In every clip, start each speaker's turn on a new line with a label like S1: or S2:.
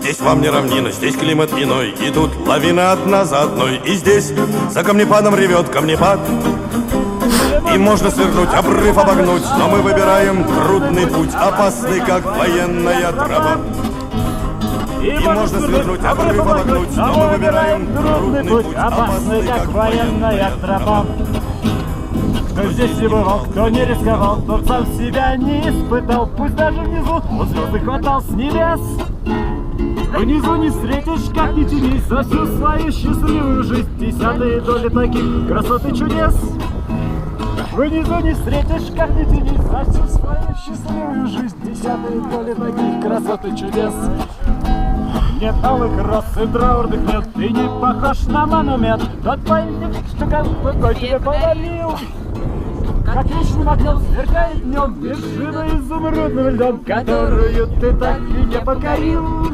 S1: Здесь вам не равнина, здесь климат иной, и тут лавина одна за одной. И здесь за камнепадом ревет камнепад, и можно свернуть, обрыв обогнуть, но мы выбираем трудный путь, опасный, как военная тропа. И можно свернуть, обрыв обогнуть, но мы выбираем трудный путь, опасный, как военная тропа.
S2: Кто здесь не бывал, кто не рисковал, тот сам себя не испытал. Пусть даже внизу он звезды хватал с небес. Внизу не встретишь, как ни тянись, за всю свою счастливую жизнь десятые доли таких красот и чудес. Внизу не встретишь, как ни тянись, за всю свою счастливую жизнь десятые доли таких красот и чудес. Нет алых роз и траурных лет, ты не похож на монумент. Тот памятник, что какой тебе подарил, как вечным огнем сверкает днем вершина изумрудным льдом, которую ты так и не покорил.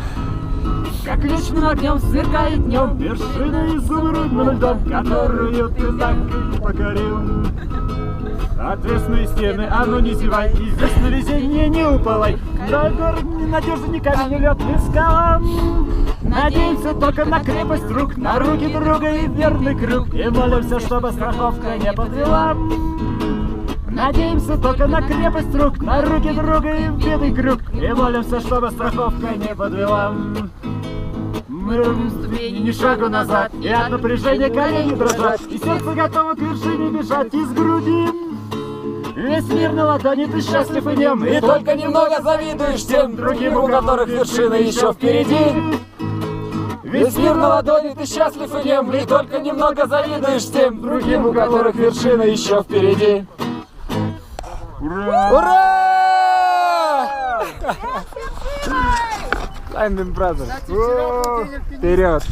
S2: Как вечным огнем сверкает днем вершина изумрудным льдом, которую ты так и не покорил. Отвесные стены, а ну не зевай, и здесь на везение не уповай. Да город ни надежда, ни камень, ни лед, ни скала. Надеемся только на крепость рук, на руки друга и верный круг, и молимся, чтобы страховка не подвела. Надеемся только на крепость рук, на руки друга и верный круг, и молимся, чтобы страховка не подвела. Мы ни шагу назад, и от напряжения колени дрожат, и сердце готово к вершине бежать из груди. Весь мир на ладони, ты счастлив и нем, и только немного завидуешь тем другим, у которых вершина еще впереди. Весь мир на ладони, ты счастлив и нем, и только немного завидуешь тем другим, у которых вершина еще впереди. Ура!
S3: Ура! Лайман Бразерс! Вперед!